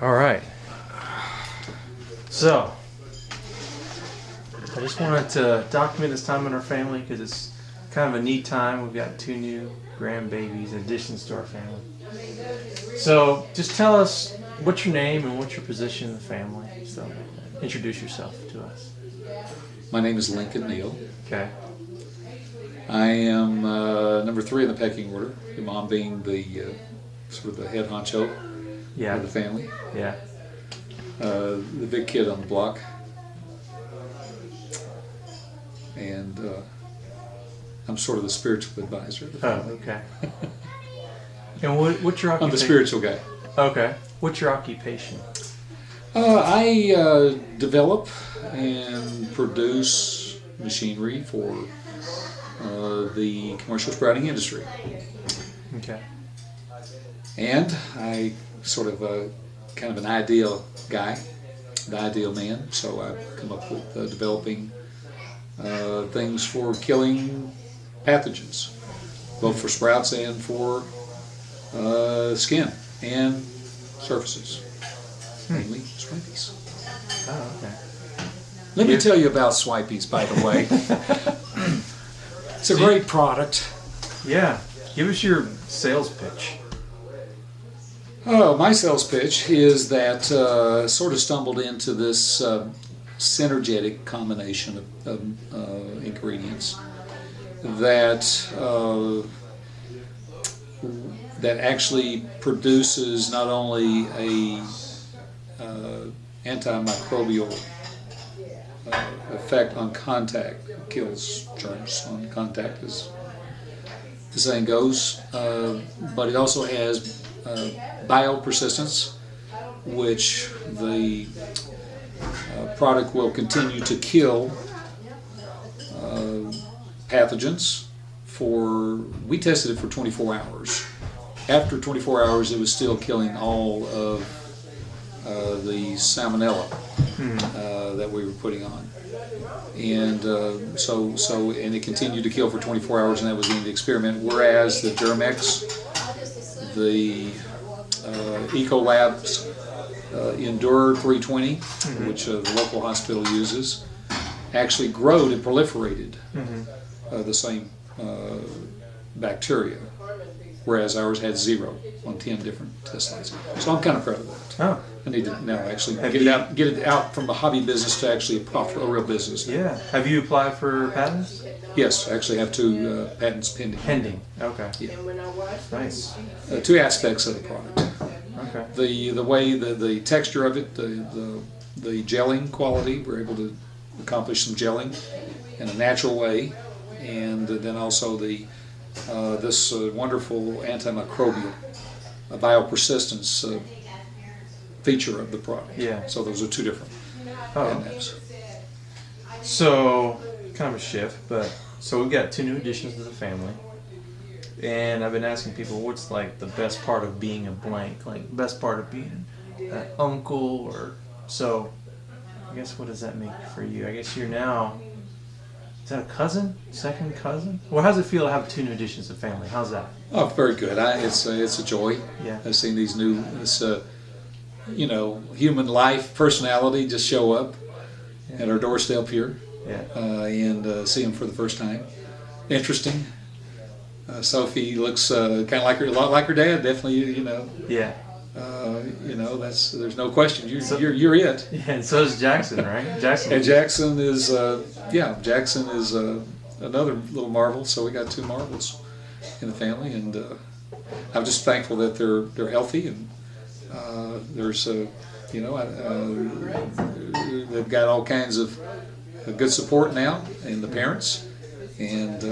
All right. So, I just wanted to document this time in our family because it's kind of a neat time. We've got 2 new grandbabies, additions to our family. So, just tell us what's your name and what's your position in the family. So, introduce yourself to us. My name is Lincoln Neal. Okay. I am number 3 in the pecking order. Your mom being the sort of the head honcho of the family. Yeah. The big kid on the block. And I'm sort of the spiritual advisor of the family. Oh, okay. And what's your occupation? I'm the spiritual guy. Okay. What's your occupation? I develop and produce machinery for the commercial sprouting industry. Okay. And I sort of kind of an ideal guy, the ideal man, so I've come up with developing things for killing pathogens, both for sprouts and for skin and surfaces, mainly swipies. Oh, okay. Let me tell you about swipies, by the way. It's a great product. Yeah. Give us your sales pitch. Oh, my sales pitch is that sort of stumbled into this synergetic combination of ingredients that that actually produces not only a antimicrobial effect on contact, kills germs on contact, as the saying goes, but it also has biopersistence, which the product will continue to kill pathogens we tested it for 24 hours. After 24 hours it was still killing all of the salmonella that we were putting on. And and it continued to kill for 24 hours, and that was the end of the experiment. Whereas the Germex, the Ecolab's Endure 320, which the local hospital uses, actually growed and proliferated the same bacteria, whereas ours had 0 on 10 different test sites. So I'm kind of proud of that. Oh. I need to now actually get it out from the hobby business to actually a real business. Yeah. Have you applied for patents? Yes, I actually have 2 patents pending. Pending. Okay. Yeah. Nice. 2 aspects of the product. Okay. The way the texture of it, the gelling quality, we're able to accomplish some gelling in a natural way, and then also this wonderful antimicrobial biopersistence feature of the product. Yeah. So those are 2 different. Oh. So kind of a shift, but so we've got 2 new additions to the family. And I've been asking people what's like the best part of being a blank, like best part of being an uncle, or so. I guess what does that make for you? I guess you're now, is that a cousin, second cousin? Well, how does it feel to have 2 new additions to the family? How's that? Oh, very good. It's a joy. Yeah. I've seen these human life, personality just show up at our doorstep here. Yeah. And see them for the first time. Interesting. Sophie looks kind of like a lot like her dad. Definitely, Yeah. There's no question. You're it. Yeah, and so is Jackson, right? Jackson. And Jackson is another little marvel. So we got 2 marvels in the family, and I'm just thankful that they're healthy, and they've got all kinds of good support now in the parents, and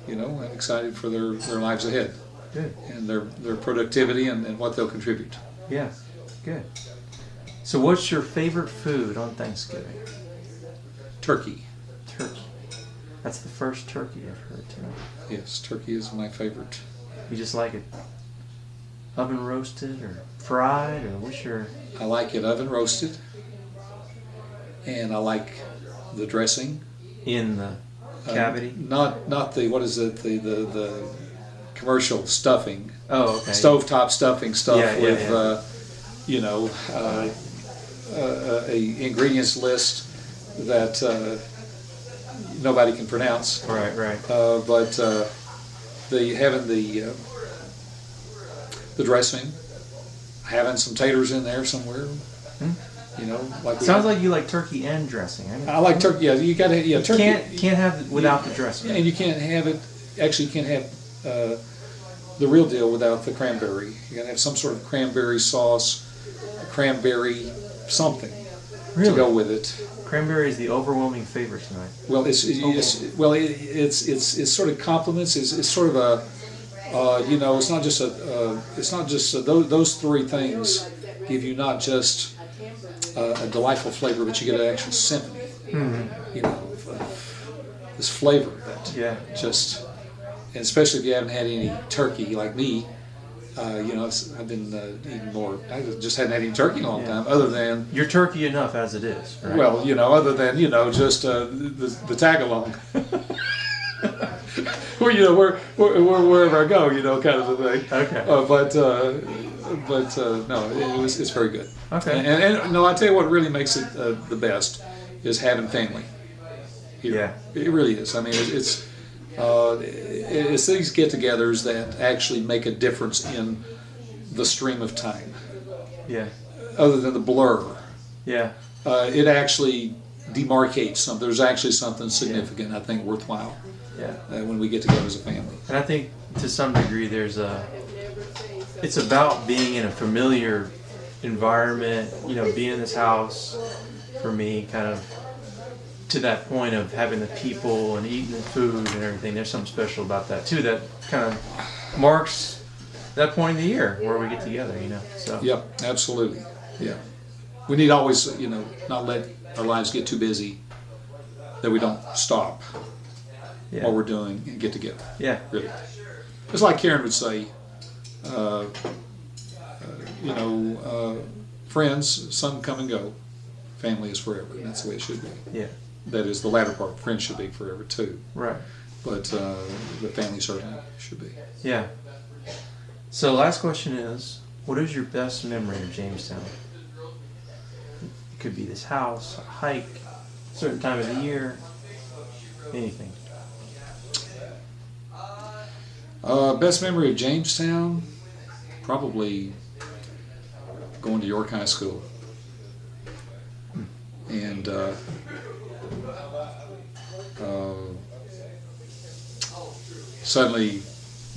I'm excited for their lives ahead. Good. And their productivity and what they'll contribute. Yeah, good. So what's your favorite food on Thanksgiving? Turkey. Turkey. That's the first turkey I've heard tonight. Yes, turkey is my favorite. You just like it oven roasted or fried, or what's your... I like it oven roasted, and I like the dressing. In the cavity? Not the, what is it, the commercial stuffing. Oh, okay. Stovetop stuffing stuff you know, a ingredients list that nobody can pronounce. Right, right. But having the dressing, having some taters in there somewhere. You know, like Sounds like you like turkey and dressing. I like turkey. Yeah, you got to. Yeah, turkey can't have it without the dressing. And you can't have it. Actually, you can't have the real deal without the cranberry. You got to have some sort of cranberry sauce, cranberry something to go with it. Cranberry is the overwhelming favorite tonight. Well, it's sort of complements. It's sort of a you know, it's not just those three things give you not just a delightful flavor, but you get an actual symphony. Mm-hmm. You know, this flavor that just, and especially if you haven't had any turkey like me. You know, I've been eating more. I just hadn't had any turkey in a long time, other than you're turkey enough as it is. Right? Well, you know, other than just the tag along, where you know wherever I go, you know, kind of a thing. Okay. But no, it's very good. Okay. And no, I tell you what really makes it the best is having family. Here. Yeah. It really is. I mean, it's these get-togethers that actually make a difference in the stream of time. Yeah. Other than the blur. Yeah. It actually demarcates something. There's actually something significant, I think, worthwhile. Yeah. When we get together as a family. And I think to some degree it's about being in a familiar environment, you know, being in this house, for me, kind of to that point of having the people and eating the food and everything. There's something special about that too that kind of marks that point in the year where we get together, you know. So yep, absolutely. Yeah, we need always, you know, not let our lives get too busy that we don't stop what we're doing and get together. Yeah, really. It's like Karen would say, you know, friends, some come and go. Family is forever, and that's the way it should be. Yeah. That is the latter part. Friends should be forever too. Right. But the family certainly should be. Yeah. So last question is, what is your best memory of Jamestown? It could be this house, a hike, a certain time of the year, anything. Best memory of Jamestown? Probably going to York High School. And suddenly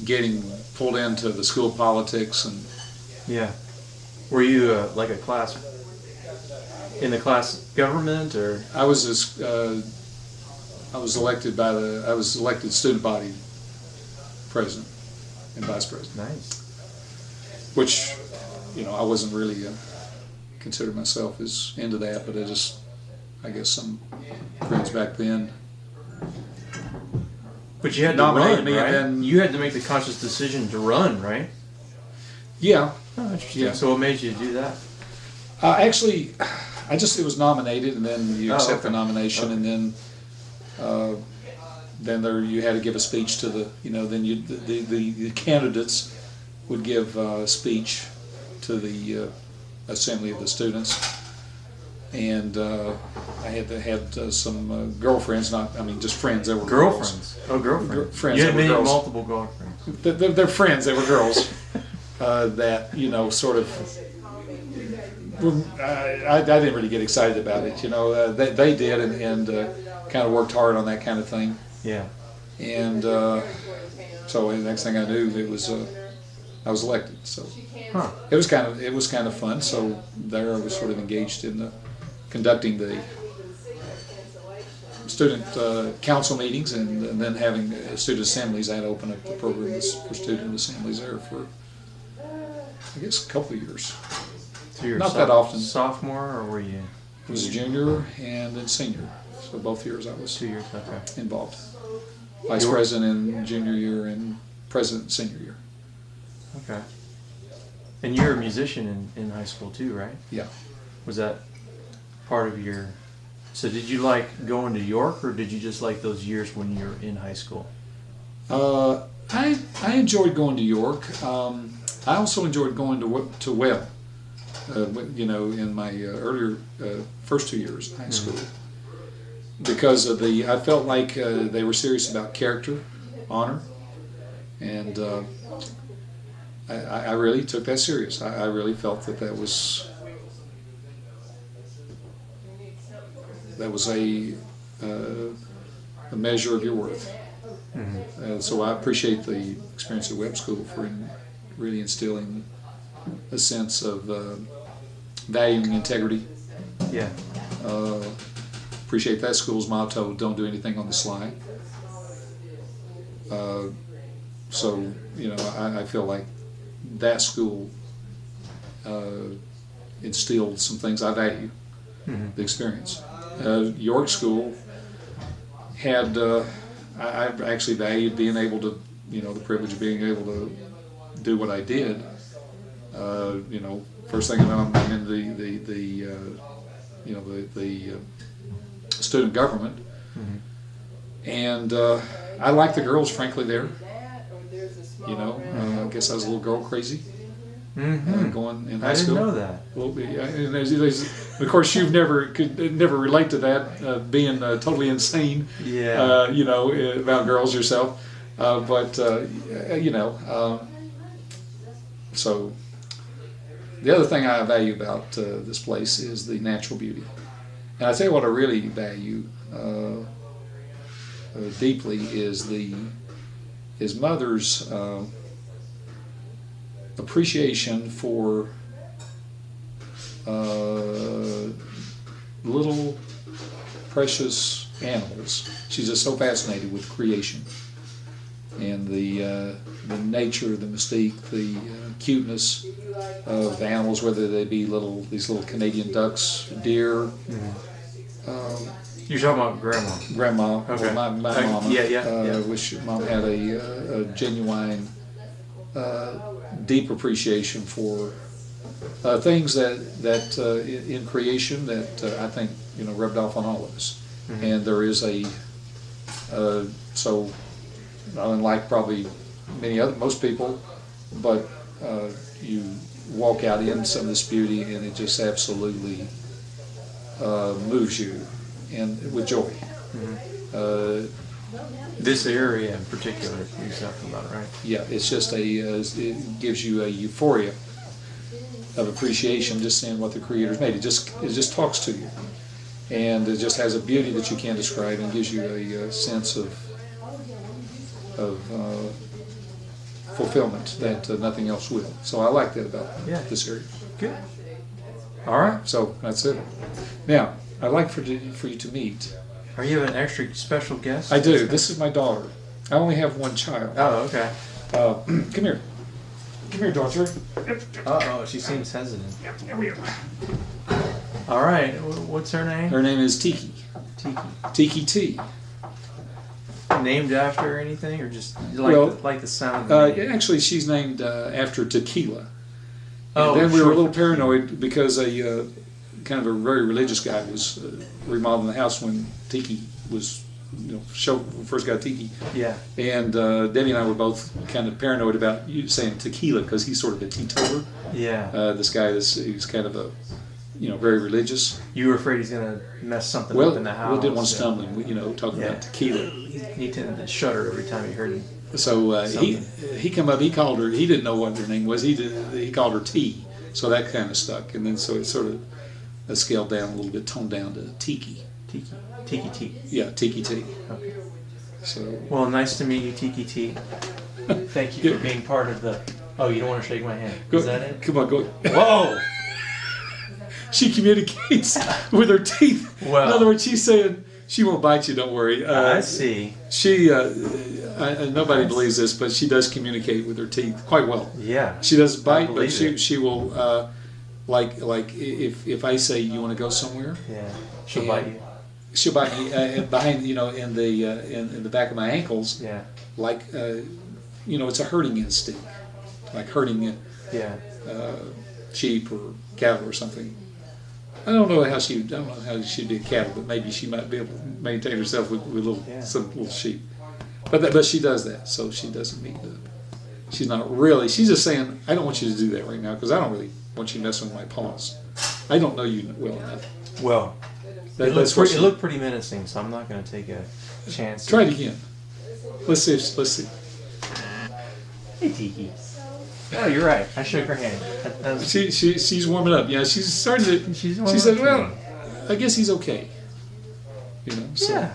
getting pulled into the school politics and were you like a class in the class government or I was elected student body president and vice president. Nice. Which, you know, I wasn't really consider myself as into that, but I guess some friends back then. But you had to run, me, right? And you had to make the conscious decision to run, right? Yeah. Oh, interesting. Yeah. So what made you do that? Actually, it was nominated, and then you accept the nomination, and then you had to give a speech to the, you know, then the candidates would give a speech to the assembly of the students. And I had to have some girlfriends, just friends. They were girlfriends. Girls. Oh, girlfriends. Friends. You had many multiple girlfriends. They're friends. They were girls that, you know, sort of. I didn't really get excited about it. You know, they did, and kind of worked hard on that kind of thing. Yeah. And so the next thing I knew, it was I was elected. So it was kind of fun. So there I was sort of engaged in conducting the student council meetings and then having student assemblies. I had opened up the programs for student assemblies there for, I guess, a couple of years. So you were not that often. Sophomore, or were you? I was a junior and then senior. So both years I was 2 years. Okay. Involved. Vice president in junior year and president senior year. Okay. And you're a musician in high school too, right? Yeah. Was that part of your... So did you like going to York, or did you just like those years when you were in high school? I enjoyed going to York. I also enjoyed going to Webb. in my earlier first 2 years in high school, because of I felt like they were serious about character, honor, and I really took that serious. I really felt that was a measure of your worth. So I appreciate the experience at Webb School for really instilling a sense of valuing integrity. Yeah. Appreciate that school's motto: "Don't do anything on the sly." So I feel like that school instilled some things I value. The experience. York School had I actually valued being able to, the privilege of being able to do what I did. First thing I'm in the student government, and I liked the girls, frankly. There, I guess I was a little girl crazy. Going in high school. I didn't know that. Well, and of course, you could never relate to that, being totally insane. Yeah. About girls yourself, So the other thing I value about this place is the natural beauty, and I tell you what I really value deeply is Mother's appreciation for little precious animals. She's just so fascinated with creation and the nature, the mystique, the cuteness of animals, whether they be these little Canadian ducks, deer. You're talking about Grandma. Grandma, Okay. or my mama. Yeah. Which Mom had a genuine, deep appreciation for things that in creation that I think rubbed off on all of us. And there is so unlike probably most people, but you walk out in some of this beauty and it just absolutely moves you and with joy. This area in particular, you're talking about, right? Yeah, it's just it gives you a euphoria of appreciation just seeing what the Creator's made. It just talks to you, and it just has a beauty that you can't describe, and gives you a sense of fulfillment that nothing else will. So I like that about this area. Good. All right. So that's it. Now I'd like for you to meet. Are you an extra special guest? I do. This is my daughter. I only have one child. Oh, okay. Come here. Come here, daughter. Uh-oh, she seems hesitant. Here we are. All right. What's her name? Her name is Tiki. Tiki. Tiki T. Named after anything, or just like the sound of the name? Actually, she's named after tequila. Oh, and then we were a little for paranoid because a kind of a very religious guy was remodeling the house when Tiki was, first got Tiki. Yeah. And Debbie and I were both kind of paranoid about you saying tequila because he's sort of a teetotaler. Yeah. This guy he's kind of a, very religious. You were afraid he's gonna mess something up in the house. Well, didn't want to stumble him, talking about tequila. He tended to shudder every time he heard him. So he come up. He called her. He didn't know what her name was. He called her T. So that kind of stuck, and then so it sort of scaled down a little bit, toned down to Tiki. Tiki T. Yeah, Tiki T. Okay. So well, nice to meet you, Tiki T. Thank you for being part of the. Oh, you don't want to shake my hand? Is that it? Come on, go. Whoa! She communicates with her teeth. Well, in other words, she's saying she won't bite you. Don't worry. I see. She nobody believes this, but she does communicate with her teeth quite well. Yeah. She doesn't bite, but it. she will like if I say you want to go somewhere. Yeah. She'll bite you. She'll bite me behind in the back of my ankles. Yeah. Like it's a herding instinct, like herding sheep or cattle or something. I don't know how she'd be a cattle, but maybe she might be able to maintain herself with some little sheep. But she does that, so she doesn't mean to. She's not really. She's just saying, I don't want you to do that right now because I don't really once you mess with my pawns. I don't know you well enough. Well, That's what it looked pretty menacing, so I'm not going to take a chance. Try it again. Let's see. Let's see. Hey, Tiki. Oh, you're right. I shook her hand. She's warming up. Yeah, she's starting to. She said, "Well, I guess he's okay." You know. So. Yeah.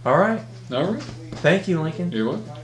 All right. All right. Thank you, Lincoln. You're welcome.